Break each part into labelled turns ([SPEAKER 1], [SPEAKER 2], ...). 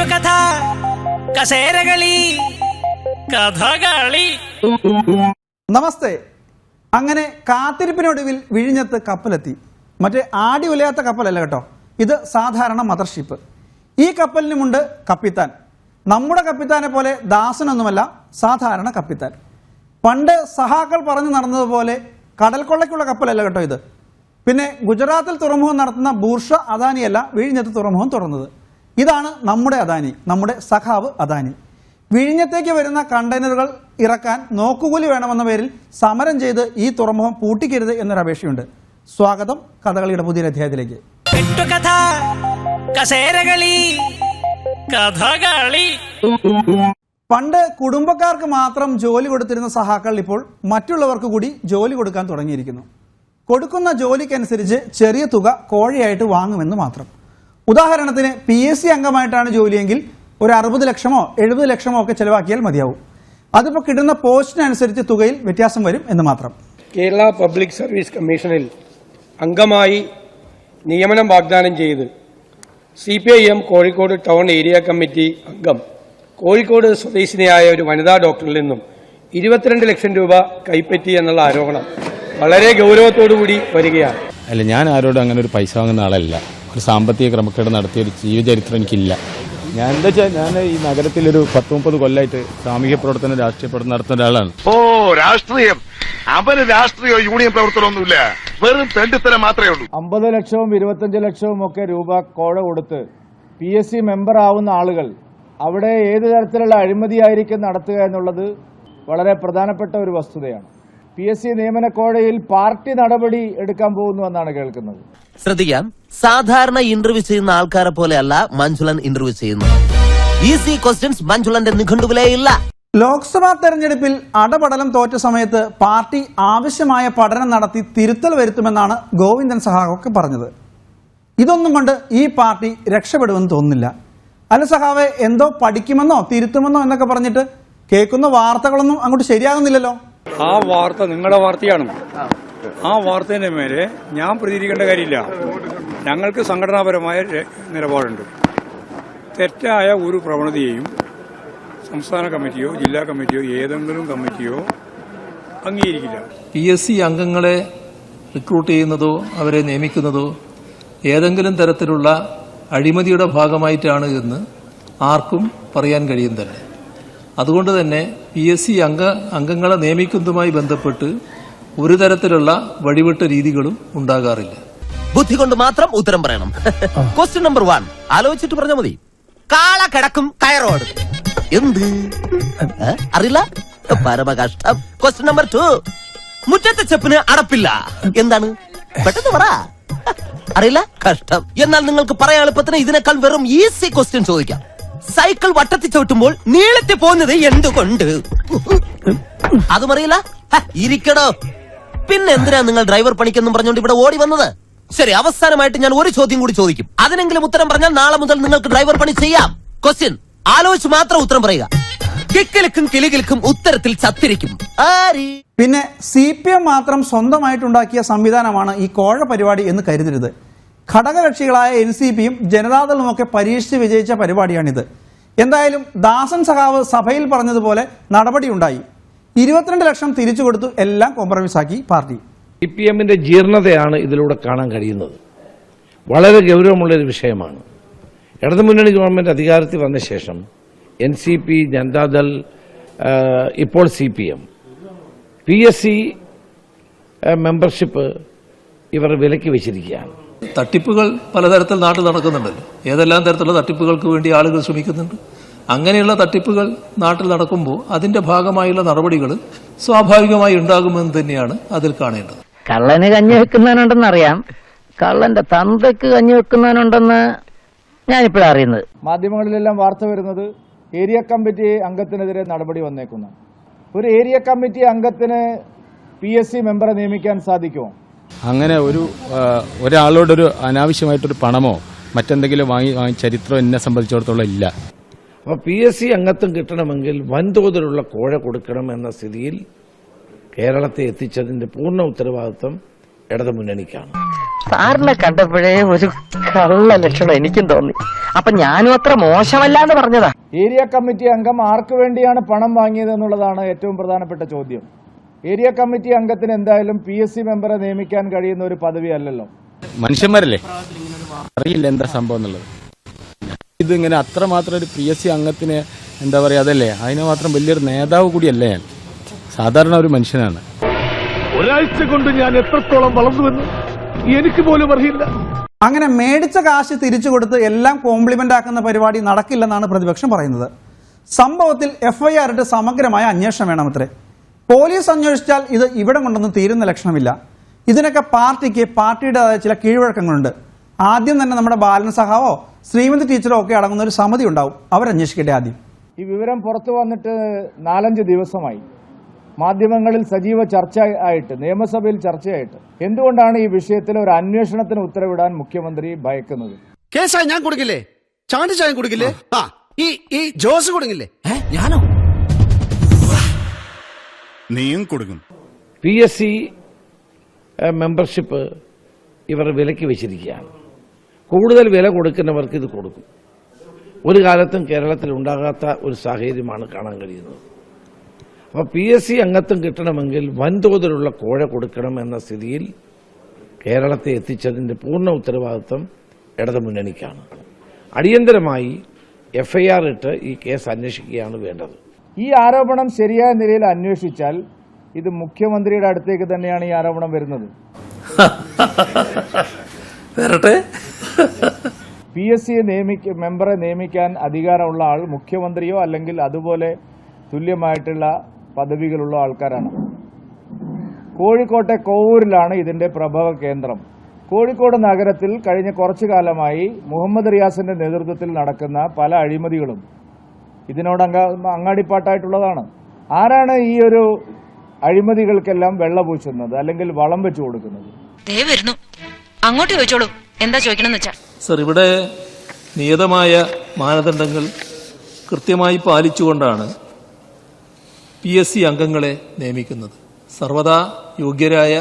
[SPEAKER 1] കെട്ടുകഥ കസേരകളി കഥകളി.
[SPEAKER 2] നമസ്തേ. അങ്ങനെ കാത്തിരിപ്പിനൊടുവിൽ വിഴിഞ്ഞത്ത് കപ്പലെത്തി. മറ്റേ ആടി ഉലയാത്ത കപ്പലല്ല കേട്ടോ, ഇത് സാധാരണ മദർഷിപ്പ്. ഈ കപ്പലിനുമുണ്ട് കപ്പിത്താൻ. നമ്മുടെ കപ്പിത്താനെ പോലെ ദാസനൊന്നുമല്ല, സാധാരണ കപ്പിത്താൻ. പണ്ട് സഹാക്കൾ പറഞ്ഞു നടന്നതുപോലെ കടൽ കൊള്ളയ്ക്കുള്ള കപ്പലല്ല കേട്ടോ ഇത്. പിന്നെ ഗുജറാത്തിൽ തുറമുഖം നടത്തുന്ന ബൂർഷ അദാനിയല്ല വിഴിഞ്ഞത്ത് തുറമുഖം തുറന്നത്. ഇതാണ് നമ്മുടെ അദാനി, നമ്മുടെ സഖാവ് അദാനി. വിഴിഞ്ഞത്തേക്ക് വരുന്ന കണ്ടെയ്നറുകൾ ഇറക്കാൻ നോക്കുകൂലി വേണമെന്ന പേരിൽ സമരം ചെയ്ത് ഈ തുറമുഖം പൂട്ടിക്കരുത് എന്നൊരു അപേക്ഷയുണ്ട്. സ്വാഗതം കഥകളിയുടെ പുതിയ അധ്യായത്തിലേക്ക്.
[SPEAKER 1] കെട്ടുകഥ കസേരകളി കഥകളി.
[SPEAKER 2] പണ്ട് കുടുംബക്കാർക്ക് മാത്രം ജോലി കൊടുത്തിരുന്ന സഹാക്കൾ ഇപ്പോൾ മറ്റുള്ളവർക്ക് കൂടി ജോലി കൊടുക്കാൻ തുടങ്ങിയിരിക്കുന്നു. കൊടുക്കുന്ന ജോലിക്കനുസരിച്ച് ചെറിയ തുക കോഴയായിട്ട് വാങ്ങുമെന്ന് മാത്രം. ഉദാഹരണത്തിന് PSC അംഗമായിട്ടാണ് ജോലിയെങ്കിൽ ഒരു 60 ലക്ഷമോ 70 ലക്ഷമോ ഒക്കെ ചെലവാക്കിയാൽ മതിയാവും. അതിപ്പോൾ കിട്ടുന്ന പോസ്റ്റിനനുസരിച്ച് തുകയിൽ വ്യത്യാസം വരും എന്ന് മാത്രം.
[SPEAKER 3] കേരള പബ്ലിക് സർവീസ് കമ്മീഷനിൽ അംഗമായി നിയമനം വാഗ്ദാനം ചെയ്ത് CPIM Kozhikode town area committee അംഗം കോഴിക്കോട് സ്വദേശിനിയായ ഒരു വനിതാ ഡോക്ടറിൽ നിന്നും 22 ലക്ഷം രൂപ കൈപ്പറ്റി എന്നുള്ള ആരോപണം വളരെ ഗൗരവത്തോടുകൂടി വരികയാണ്.
[SPEAKER 4] അല്ല, ഞാൻ ആരോടും അങ്ങനെ ഒരു പൈസ വാങ്ങുന്ന ആളല്ല. ഒരു സാമ്പത്തിക ക്രമക്കേട് നടത്തിയ ഒരു ജീവചരിത്രം എനിക്കില്ല. ഞാൻ എന്താ വെച്ചാൽ ഞാൻ ഈ നഗരത്തിലൊരു 10-30 കൊല്ലമായിട്ട് സാമൂഹ്യ പ്രവർത്തനം, രാഷ്ട്രീയ പ്രവർത്തനം നടത്തുന്ന ഒരാളാണ്.
[SPEAKER 5] ഓ, രാഷ്ട്രീയം അവന് രാഷ്ട്രീയ യൂണിയൻ പ്രവർത്തനമൊന്നുമില്ല, വെറും തെണ്ടിത്തരം മാത്രമേ ഉള്ളൂ.
[SPEAKER 6] 50 ലക്ഷവും 25 ലക്ഷവും ഒക്കെ രൂപ കോഴ കൊടുത്ത് PSC മെമ്പർ ആവുന്ന ആളുകൾ അവിടെ ഏത് തരത്തിലുള്ള അഴിമതിയായിരിക്കും നടത്തുക എന്നുള്ളത് വളരെ പ്രധാനപ്പെട്ട ഒരു വസ്തുതയാണ്. PSC നിയമന കോഴയിൽ പാർട്ടി നടപടി എടുക്കാൻ പോകുന്നു എന്നാണ് കേൾക്കുന്നത്.
[SPEAKER 7] ശ്രദ്ധിക്കാം, സാധാരണ ഇന്റർവ്യൂ ചെയ്യുന്ന ആൾക്കാരെ പോലെയല്ല മഞ്ജുളൻ ഇന്റർവ്യൂ ചെയ്യുന്നത്. ഈസി ക്വസ്റ്റ്യൻസ് മഞ്ജുളന്റെ നിഘണ്ടുവിലേ ഇല്ല.
[SPEAKER 2] ലോക്സഭാ തെരഞ്ഞെടുപ്പിൽ അടപടലം തോറ്റ സമയത്ത് പാർട്ടി ആവശ്യമായ പഠനം നടത്തി തിരുത്തൽ വരുത്തുമെന്നാണ് ഗോവിന്ദൻ സഹാവൊക്കെ പറഞ്ഞത്. ഇതൊന്നും കൊണ്ട് ഈ പാർട്ടി രക്ഷപ്പെടുമെന്ന് തോന്നുന്നില്ല. അല്ല സഹാവെ, എന്തോ പഠിക്കുമെന്നോ തിരുത്തുമെന്നോ എന്നൊക്കെ പറഞ്ഞിട്ട് കേൾക്കുന്ന വാർത്തകളൊന്നും അങ്ങോട്ട് ശരിയാകുന്നില്ലല്ലോ.
[SPEAKER 8] ആ വാർത്ത നിങ്ങളുടെ വാർത്തയാണ്. ആ വാർത്തേന്റെ മേലെ ഞാൻ പ്രതികരിക്കേണ്ട കാര്യമില്ല. ഞങ്ങൾക്ക് സംഘടനാപരമായ നിലപാടുണ്ട്. തെറ്റായ ഒരു പ്രവണതയെയും സംസ്ഥാന കമ്മിറ്റിയോ ജില്ലാ കമ്മിറ്റിയോ ഏതെങ്കിലും കമ്മിറ്റിയോ അംഗീകരിക്കില്ല.
[SPEAKER 9] PSC അംഗങ്ങളെ റിക്രൂട്ട് ചെയ്യുന്നതോ അവരെ നിയമിക്കുന്നതോ ഏതെങ്കിലും തരത്തിലുള്ള അഴിമതിയുടെ ഭാഗമായിട്ടാണ് എന്ന് ആർക്കും പറയാൻ കഴിയും തന്നെ. അതുകൊണ്ട് തന്നെ PSC അംഗങ്ങളെ നിയമിക്കുന്നതുമായി ബന്ധപ്പെട്ട് ഒരു തരത്തിലുള്ള വഴിവിട്ട രീതികളും ഉണ്ടാകാറില്ല.
[SPEAKER 7] ബുദ്ധി കൊണ്ട് മാത്രം ഉത്തരം പറയണം. ക്വസ്റ്റ്യൻ നമ്പർ 1 ആലോചിച്ചിട്ട് പറഞ്ഞാൽ മതി. കാള കിടക്കും കയറോട് എന്ത് അറിയില്ല, പരമകഷ്ടം. ക്വസ്റ്റ്യൻ നമ്പർ 2 മുറ്റത്തെ ചെപ്പിന് അടപ്പില്ല എന്താണ്, പെട്ടെന്ന് പറ. അറിയില്ല, കഷ്ടം. എന്നാൽ നിങ്ങൾക്ക് പറയാൻ എളുപ്പത്തിന് ഇതിനേക്കാൾ വെറും ഈസി ക്വസ്റ്റ്യൻ ചോദിക്കാം. സൈക്കിൾ വട്ടത്തി ചവിട്ടുമ്പോൾ നീളത്തി പോകുന്നത് എന്തുകൊണ്ട്, അതും അറിയില്ല. ഇരിക്കടോ. പിന്നെ എന്തിനാ നിങ്ങൾ ഡ്രൈവർ പണിക്കെന്നും പറഞ്ഞുകൊണ്ട് ഇവിടെ ഓടി വന്നത്? ശരി, അവസാനമായിട്ട് ഞാൻ ഒരു ചോദ്യം കൂടി ചോദിക്കും. അതിനെങ്കിലും ഉത്തരം പറഞ്ഞാൽ നാളെ മുതൽ നിങ്ങൾക്ക് ഡ്രൈവർ പണി ചെയ്യാം. ക്വസ്റ്റ്യൻ ആലോചിച്ച് മാത്രം ഉത്തരം പറയുക. കിക്കിലിക്കും കിളികിൽക്കും ഉത്തരത്തിൽ ചത്തിരിക്കും.
[SPEAKER 2] പിന്നെ CPM മാത്രം സ്വന്തമായിട്ടുണ്ടാക്കിയ സംവിധാനമാണ് ഈ കോഴ പരിപാടി എന്ന് കരുതരുത്. ഘടകകക്ഷികളായ NCPയും ജനതാദളുമൊക്കെ പരീക്ഷിച്ച് വിജയിച്ച പരിപാടിയാണിത്. എന്തായാലും ദാസൻ സഖാവ് സഭയിൽ പറഞ്ഞതുപോലെ നടപടിയുണ്ടായി. 22 ലക്ഷം തിരിച്ചു കൊടുത്തു. എല്ലാം കോംപ്രമൈസാക്കി പാർട്ടി.
[SPEAKER 10] CPMന്റെ ജീർണതയാണ് ഇതിലൂടെ കാണാൻ കഴിയുന്നത്. വളരെ ഗൗരവമുള്ളൊരു വിഷയമാണ്. ഇടതുമുന്നണി ഗവൺമെന്റ് അധികാരത്തിൽ വന്ന ശേഷം NCP, ജനതാദൾ, ഇപ്പോൾ CPM, PSC മെമ്പർഷിപ്പ് ഇവർ വിലക്കി വെച്ചിരിക്കുകയാണ്.
[SPEAKER 9] തട്ടിപ്പുകൾ പലതരത്തിൽ നാട്ടിൽ നടക്കുന്നുണ്ടല്ലോ. ഏതെല്ലാം തരത്തിലുള്ള തട്ടിപ്പുകൾക്ക് വേണ്ടി ആളുകൾ ശ്രമിക്കുന്നുണ്ട്. അങ്ങനെയുള്ള തട്ടിപ്പുകൾ നാട്ടിൽ നടക്കുമ്പോൾ അതിന്റെ ഭാഗമായുള്ള നടപടികൾ സ്വാഭാവികമായി ഉണ്ടാകുമെന്ന് തന്നെയാണ് അതിൽ കാണേണ്ടത്.
[SPEAKER 11] കള്ളന് കഞ്ഞി വെക്കുന്നവനുണ്ടെന്നറിയാം, കള്ളന്റെ തന്തയ്ക്ക് കഞ്ഞി വെക്കുന്നവനുണ്ടെന്ന് ഞാനിപ്പോഴാണ് അറിയുന്നത്.
[SPEAKER 6] മാധ്യമങ്ങളിലെല്ലാം വാർത്ത വരുന്നത് ഏരിയ കമ്മിറ്റി അംഗത്തിനെതിരെ നടപടി വന്നേക്കുന്നു. ഒരു ഏരിയ കമ്മിറ്റി അംഗത്തിന് PSC മെമ്പറെ നിയമിക്കാൻ സാധിക്കുമോ?
[SPEAKER 4] അങ്ങനെ ഒരാളോടൊരു അനാവശ്യമായിട്ടൊരു പണമോ മറ്റെന്തെങ്കിലും വാങ്ങി ചരിത്രം എന്നെ സംബന്ധിച്ചിടത്തോളം ഇല്ല.
[SPEAKER 10] അപ്പോൾ PSC അംഗത്വം കിട്ടണമെങ്കിൽ വൻതോതിലുള്ള കോഴ കൊടുക്കണം എന്ന സ്ഥിതിയിൽ കേരളത്തെ എത്തിച്ചതിന്റെ പൂർണ്ണ ഉത്തരവാദിത്വം ഇടതുമുന്നണിക്കാണ്.
[SPEAKER 11] സാറിനെ കണ്ടപ്പോഴേ ഒരു കള്ള ലക്ഷണം എനിക്കും തോന്നി. അപ്പൊ ഞാനും അത്ര മോശമല്ലാന്ന് പറഞ്ഞതാ.
[SPEAKER 6] ഏരിയ കമ്മിറ്റി അംഗം ആർക്കു വേണ്ടിയാണ് പണം വാങ്ങിയത് എന്നുള്ളതാണ് ഏറ്റവും പ്രധാനപ്പെട്ട ചോദ്യം. ഏരിയ കമ്മിറ്റി അംഗത്തിന് എന്തായാലും PSC മെമ്പറെ നിയമിക്കാൻ കഴിയുന്ന ഒരു പദവി അല്ലല്ലോ.
[SPEAKER 4] മനുഷ്യന്മാരല്ലേ, അറിയില്ല എന്താ സംഭവം എന്നുള്ളത്. ഇതിങ്ങനെ അത്രമാത്രം ഒരു PSC അംഗത്തിന് എന്താ പറയാ, അതല്ലേ അതിന് മാത്രം വലിയൊരു നേതാവ് കൂടിയല്ലേ ഞാൻ. സാധാരണ ഒരു മനുഷ്യനാണ്.
[SPEAKER 5] ഒരാഴ്ച കൊണ്ട് ഞാൻ എത്രത്തോളം വളർന്നുവെന്ന് എനിക്ക് പോലും അറിയില്ല.
[SPEAKER 2] അങ്ങനെ മേടിച്ച കാശ് തിരിച്ചു കൊടുത്ത് എല്ലാം കോംപ്ലിമെന്റ് ആക്കുന്ന പരിപാടി നടക്കില്ലെന്നാണ് പ്രതിപക്ഷം പറയുന്നത്. സംഭവത്തിൽ FIR ഇട്ട് സമഗ്രമായ അന്വേഷണം വേണമത്രേ. പോലീസ് അന്വേഷിച്ചാൽ ഇത് ഇവിടെ കൊണ്ടൊന്നും തീരുന്ന ലക്ഷണമില്ല. ഇതിനൊക്കെ പാർട്ടിയുടേതായ ചില കീഴ്വഴക്കങ്ങളുണ്ട്. ആദ്യം തന്നെ നമ്മുടെ ബാലൻ സഹാവോ ശ്രീമതി ടീച്ചറോ ഒക്കെ അടങ്ങുന്ന ഒരു സമിതി ഉണ്ടാവും. അവരന്വേഷിക്കട്ടെ ആദ്യം.
[SPEAKER 6] ഈ വിവരം പുറത്തു വന്നിട്ട് 4-5 ദിവസമായി. മാധ്യമങ്ങളിൽ സജീവ ചർച്ച ആയിട്ട്, നിയമസഭയിൽ ചർച്ചയായിട്ട്. എന്തുകൊണ്ടാണ് ഈ വിഷയത്തിൽ ഒരു അന്വേഷണത്തിന് ഉത്തരവിടാൻ മുഖ്യമന്ത്രി ഭയക്കുന്നത്?
[SPEAKER 1] കേസായി ഞാൻ കൊടുക്കില്ലേ? ചാണ്ടിച്ചായം കൊടുക്കില്ലേ? ഈ ജോസ് കൊടുക്കില്ലേ? ഞാനോ?
[SPEAKER 5] നീയും കൊടുക്കും.
[SPEAKER 10] PSC മെമ്പർഷിപ്പ് ഇവർ വിലക്ക് വെച്ചിരിക്കുകയാണ്. കൂടുതൽ വില കൊടുക്കുന്നവർക്ക് ഇത് കൊടുക്കും. ഒരു കാലത്തും കേരളത്തിൽ ഉണ്ടാകാത്ത ഒരു സാഹചര്യമാണ് കാണാൻ കഴിയുന്നത്. അപ്പോൾ PSC അംഗത്വം കിട്ടണമെങ്കിൽ വൻതോതിലുള്ള കോഴ കൊടുക്കണം എന്ന സ്ഥിതിയിൽ കേരളത്തെ എത്തിച്ചതിന്റെ പൂർണ്ണ ഉത്തരവാദിത്വം ഇടതുമുന്നണിക്കാണ്. അടിയന്തരമായി FIR ഇട്ട് ഈ കേസ് അന്വേഷിക്കുകയാണ് വേണ്ടത്.
[SPEAKER 6] ഈ ആരോപണം ശരിയായ നിലയിൽ അന്വേഷിച്ചാൽ ഇത് മുഖ്യമന്ത്രിയുടെ അടുത്തേക്ക് തന്നെയാണ് ഈ ആരോപണം വരുന്നത്. PSC മെമ്പറെ നിയമിക്കാൻ അധികാരമുള്ള ആൾ മുഖ്യമന്ത്രിയോ അല്ലെങ്കിൽ അതുപോലെ തുല്യമായിട്ടുള്ള പദവികളുള്ള ആൾക്കാരാണ്. കോഴിക്കോട്ടെ കോവൂരിലാണ് ഇതിന്റെ പ്രഭവ കേന്ദ്രം. കോഴിക്കോട് നഗരത്തിൽ കഴിഞ്ഞ കുറച്ചു കാലമായി മുഹമ്മദ് റിയാസിന്റെ നേതൃത്വത്തിൽ നടക്കുന്ന പല അഴിമതികളും ഇതിനോട് അങ്ങാടിപ്പാട്ടായിട്ടുള്ളതാണ്. ആരാണ് ഈ ഒരു അഴിമതികൾക്കെല്ലാം വെള്ളപൂശുന്നത് അല്ലെങ്കിൽ വളം വെച്ചു കൊടുക്കുന്നത്?
[SPEAKER 12] അങ്ങോട്ട് ചോദിച്ചോളൂ, എന്താ ചോദിക്കണമെന്ന് വെച്ചാ.
[SPEAKER 9] സർ, ഇവിടെ നിയതമായ മാനദണ്ഡങ്ങൾ കൃത്യമായി പാലിച്ചുകൊണ്ടാണ് PSC അംഗങ്ങളെ നിയമിക്കുന്നത്. സർവദാ യോഗ്യരായ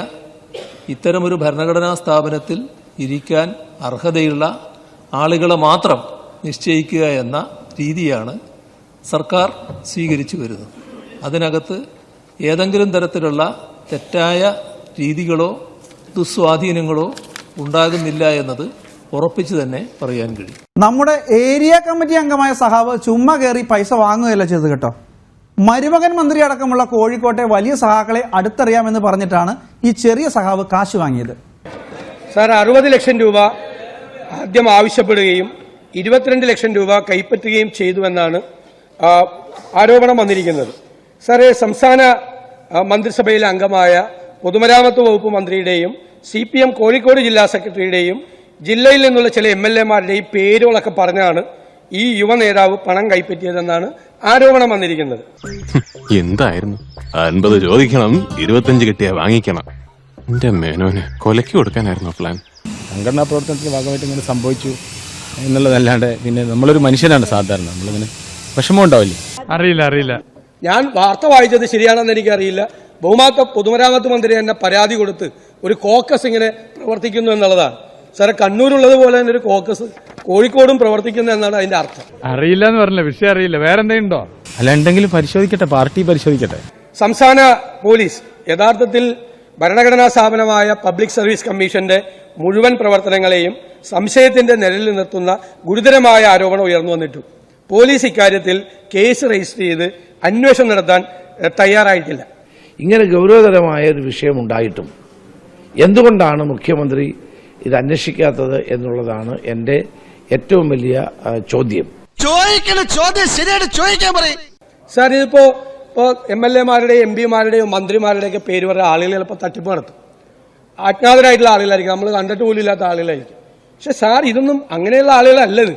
[SPEAKER 9] ഇത്തരമൊരു ഭരണഘടനാ സ്ഥാപനത്തിൽ ഇരിക്കാൻ അർഹതയുള്ള ആളുകളെ മാത്രം നിശ്ചയിക്കുക എന്ന രീതിയാണ് സർക്കാർ സ്വീകരിച്ചു വരുന്നത്. അതിനകത്ത് ഏതെങ്കിലും തരത്തിലുള്ള തെറ്റായ രീതികളോ ദുസ്വാധീനങ്ങളോ ഉണ്ടാകുന്നില്ല എന്നത് ഉറപ്പിച്ചു തന്നെ പറയാൻ കഴിയും.
[SPEAKER 2] നമ്മുടെ ഏരിയ കമ്മിറ്റി അംഗമായ സഹാവ് ചുമ്മാ കയറി പൈസ വാങ്ങുകയല്ല ചെയ്ത് കേട്ടോ. മരുമകൻ മന്ത്രി അടക്കമുള്ള കോഴിക്കോട്ടെ വലിയ സഹാക്കളെ അടുത്തറിയാമെന്ന് പറഞ്ഞിട്ടാണ് ഈ ചെറിയ സഹാവ് കാശ് വാങ്ങിയത്.
[SPEAKER 3] സാർ, 60 ലക്ഷം രൂപ ആദ്യം ആവശ്യപ്പെടുകയും 22 ലക്ഷം രൂപ കൈപ്പറ്റുകയും ചെയ്തുവെന്നാണ് ആരോപണം വന്നിരിക്കുന്നത്. സാർ, സംസ്ഥാന മന്ത്രിസഭയിലെ അംഗമായ പൊതുമരാമത്ത് വകുപ്പ് മന്ത്രിയുടെയും CPM കോഴിക്കോട് ജില്ലാ സെക്രട്ടറിയുടെയും ജില്ലയിൽ നിന്നുള്ള ചില MLA-മാരുടെയും പേരുകളൊക്കെ പറഞ്ഞാണ് ഈ യുവ നേതാവ് പണം കൈപ്പറ്റിയതെന്നാണ് ആരോപണം വന്നിരിക്കുന്നത്.
[SPEAKER 13] എന്തായിരുന്നു 50 ചോദിക്കണം, 25 കിട്ടിയാ വാങ്ങിക്കണം. എന്റെ മേനോന് കൊലക്ക് കൊടുക്കാനായിരുന്നു പ്ലാൻ.
[SPEAKER 4] സംഘടനാ പ്രവർത്തനത്തിന്റെ ഭാഗമായിട്ട് ഇങ്ങനെ സംഭവിച്ചു എന്നുള്ളതല്ലാണ്ട് പിന്നെ നമ്മളൊരു മനുഷ്യനാണ് സാധാരണ, നമ്മളിങ്ങനെ വിഷമം ഉണ്ടാവില്ലേ?
[SPEAKER 8] അറിയില്ല.
[SPEAKER 3] ഞാൻ വാർത്ത വായിച്ചത് ശരിയാണെന്ന് എനിക്കറിയില്ല. പൊതുമരാമത്ത് മന്ത്രി തന്നെ പരാതി കൊടുത്ത് ഒരു കോക്കസ് ഇങ്ങനെ പ്രവർത്തിക്കുന്നു എന്നുള്ളതാണ്. സാറെ, കണ്ണൂരുള്ളതുപോലെ തന്നെ ഒരു കോക്കസ് കോഴിക്കോടും പ്രവർത്തിക്കുന്നു എന്നാണ് അതിന്റെ അർത്ഥം.
[SPEAKER 8] അറിയില്ല എന്ന് പറഞ്ഞില്ല, വിഷയം അറിയില്ല. വേറെ എന്തെങ്കിലും
[SPEAKER 4] അല്ല, ഉണ്ടെങ്കിലും പരിശോധിക്കട്ടെ, പാർട്ടി പരിശോധിക്കട്ടെ.
[SPEAKER 3] സംസ്ഥാന പോലീസ് യഥാർത്ഥത്തിൽ ഭരണഘടനാ സ്ഥാപനമായ പബ്ലിക് സർവീസ് കമ്മീഷന്റെ മുഴുവൻ പ്രവർത്തനങ്ങളെയും സംശയത്തിന്റെ നിഴലിൽ നിർത്തുന്ന ഗുരുതരമായ ആരോപണം ഉയർന്നു വന്നിട്ടു. പോലീസ് ഇക്കാര്യത്തിൽ കേസ് രജിസ്റ്റർ ചെയ്ത് അന്വേഷണം നടത്താൻ തയ്യാറായിട്ടില്ല.
[SPEAKER 10] ഇങ്ങനെ ഗൗരവതരമായ ഒരു വിഷയമുണ്ടായിട്ടും എന്തുകൊണ്ടാണ് മുഖ്യമന്ത്രി ഇത് അന്വേഷിക്കാത്തത് എന്നുള്ളതാണ് എന്റെ ഏറ്റവും വലിയ ചോദ്യം.
[SPEAKER 3] സാർ, ഇതിപ്പോ MLA-മാരുടെയും MP-മാരുടെയും മന്ത്രിമാരുടെയൊക്കെ പേര് പറഞ്ഞ ആളുകൾ ചിലപ്പോൾ തട്ടിപ്പ് നടത്തും. അജ്ഞാതരായിട്ടുള്ള ആളുകളായിരിക്കും, നമ്മൾ കണ്ടിട്ട് പോലും ഇല്ലാത്ത ആളുകളായിരിക്കും. പക്ഷെ സാർ, ഇതൊന്നും അങ്ങനെയുള്ള ആളുകളല്ലത്.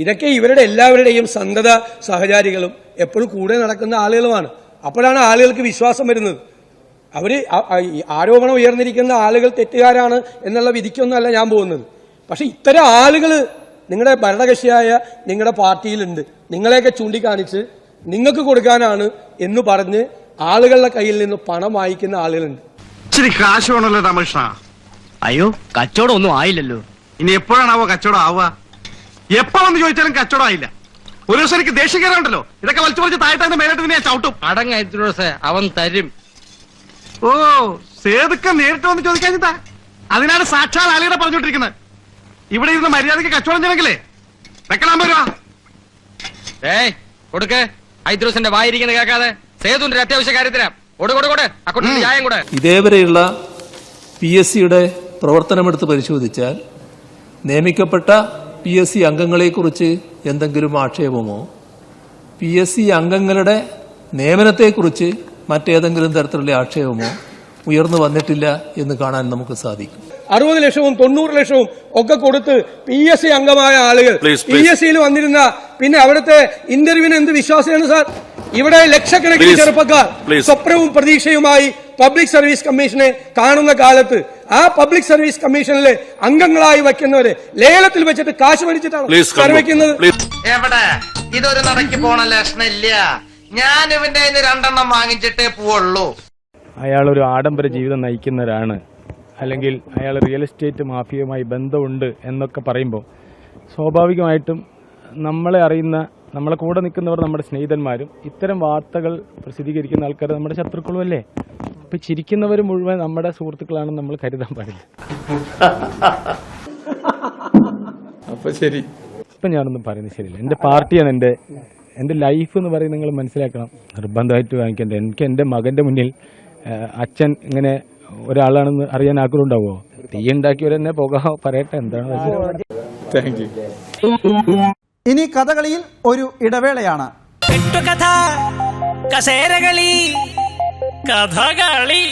[SPEAKER 3] ഇതൊക്കെ ഇവരുടെ എല്ലാവരുടെയും സന്തത സഹചാരികളും എപ്പോഴും കൂടെ നടക്കുന്ന ആളുകളുമാണ്. അപ്പോഴാണ് ആളുകൾക്ക് വിശ്വാസം വരുന്നത്. അവര് ആരോപണം ഉയർന്നിരിക്കുന്ന ആളുകൾ തെറ്റുകാരാണ് എന്നുള്ള വിധിക്കൊന്നുമല്ല ഞാൻ പോകുന്നത്. പക്ഷെ ഇത്തരം ആളുകൾ നിങ്ങളുടെ ഭരണകക്ഷിയായ നിങ്ങളുടെ പാർട്ടിയിലുണ്ട്. നിങ്ങളെയൊക്കെ ചൂണ്ടിക്കാണിച്ച് നിങ്ങൾക്ക് കൊടുക്കാനാണ് എന്ന് പറഞ്ഞ് ആളുകളുടെ കയ്യിൽ നിന്ന് പണം വാങ്ങിക്കുന്ന ആളുകളുണ്ട്.
[SPEAKER 5] ഇച്ചിരി കാശ് വേണമല്ലോ രമേഷ.
[SPEAKER 11] അയ്യോ കച്ചവടം ഒന്നും ആയില്ലല്ലോ.
[SPEAKER 1] ഇനി എപ്പോഴാണാവോ കച്ചവടം ആവുക? എപ്പോ വന്ന് ചോദിച്ചാലും കച്ചവടം ആയില്ല. ഒരു ദിവസം എനിക്ക് ദേഷ്യം കയറാണ്ടല്ലോ, ഇതൊക്കെ വലിച്ചു വലിച്ച് താഴ്ത്താന്റെ മേലോട്ട് ഞാൻ ചവിട്ടും.
[SPEAKER 11] അവൻ തരും.
[SPEAKER 1] ഓ, സേതുക്ക നേരിട്ട് വന്ന് ചോദിക്കാഞ്ഞിട്ടാ? അതിനാണ് സാക്ഷാൽ ആലയുടെ പറഞ്ഞോണ്ടിരിക്കുന്നത്. ഇവിടെ ഇരുന്ന് മര്യാദക്ക് കച്ചവടം ചെയ്യണമെങ്കിലേ വെക്കണം വരുവാ.
[SPEAKER 11] കൊടുക്ക്. ഐദ്രോസിന്റെ വായിരിക്കുന്നത് കേൾക്കാതെ സേതുവിന്റെ അത്യാവശ്യ കാര്യത്തിനാ. ചായം കൂടെ.
[SPEAKER 9] ഇതേവരെയുള്ള PSCയുടെ പ്രവർത്തനമെടുത്ത് പരിശോധിച്ചാൽ നിയമിക്കപ്പെട്ട PSC അംഗങ്ങളെക്കുറിച്ച് എന്തെങ്കിലും ആക്ഷേപമോ PSC അംഗങ്ങളുടെ നിയമനത്തെക്കുറിച്ച് മറ്റേതെങ്കിലും തരത്തിലുള്ള ആക്ഷേപമോ ഉയർന്നു വന്നിട്ടില്ല എന്ന് കാണാൻ നമുക്ക് സാധിക്കും.
[SPEAKER 3] 60 ലക്ഷവും 90 ലക്ഷവും ഒക്കെ കൊടുത്ത് PSC അംഗമായ ആളുകൾ PSCയിൽ വന്നിരുന്ന പിന്നെ അവിടുത്തെ ഇന്റർവ്യൂവിന് എന്ത് വിശ്വാസമാണ് സാർ? ഇവിടെ ലക്ഷക്കണക്കിന് ചെറുപ്പക്കാർ സ്വപ്നവും പ്രതീക്ഷയുമായി പബ്ലിക് സർവീസ് കമ്മീഷനെ കാണുന്ന കാലത്ത് ആ പബ്ലിക് സർവീസ് കമ്മീഷനിലെ അംഗങ്ങളായി വയ്ക്കുന്നവരെ ലേലത്തിൽ വെച്ചിട്ട് കാശ് മേടിച്ചിട്ടാണ് വെക്കുന്നത്.
[SPEAKER 7] എവിടെ ഇതൊരു നടക്ക് പോണ ലക്ഷണില്ല. ഞാൻ ഇവന്റെ 2 വാങ്ങിച്ചിട്ടേ പോവുള്ളൂ.
[SPEAKER 4] അയാളൊരു ആഡംബര ജീവിതം നയിക്കുന്നവരാണ്, അല്ലെങ്കിൽ അയാൾ റിയൽ എസ്റ്റേറ്റ് മാഫിയയുമായി ബന്ധമുണ്ട് എന്നൊക്കെ പറയുമ്പോൾ സ്വാഭാവികമായിട്ടും നമ്മളെ അറിയുന്ന, നമ്മളെ കൂടെ നിൽക്കുന്നവർ നമ്മുടെ സ്നേഹിതന്മാരും ഇത്തരം വാർത്തകൾ പ്രസിദ്ധീകരിക്കുന്ന ആൾക്കാർ നമ്മുടെ ശത്രുക്കളും അല്ലേ? അപ്പൊ ചിരിക്കുന്നവർ മുഴുവൻ നമ്മുടെ സുഹൃത്തുക്കളാണെന്ന് നമ്മൾ കരുതാൻ പാടില്ല. അപ്പൊ ശരി, ഇപ്പൊ ഞാനൊന്നും പറയുന്നത് ശരിയില്ല. എൻ്റെ പാർട്ടിയാണ് എൻ്റെ ലൈഫ് എന്ന് പറയുന്നത് നിങ്ങൾ മനസ്സിലാക്കണം. നിർബന്ധമായിട്ട് വാങ്ങിക്കേണ്ടത്. എനിക്ക് എൻ്റെ മകൻ്റെ മുന്നിൽ അച്ഛൻ ഇങ്ങനെ ഒരാളാണെന്ന് അറിയാൻ ആഗ്രഹം ഉണ്ടാവുമോ? തീ ഉണ്ടാക്കിയവരെന്നെ പോകാൻ പറയട്ടെ, എന്താണ്? Thank you.
[SPEAKER 2] ഇനി കഥകളിയിൽ ഒരു ഇടവേളയാണ്.
[SPEAKER 11] കെട്ടുകഥ, കസേരകളി, കഥകളി.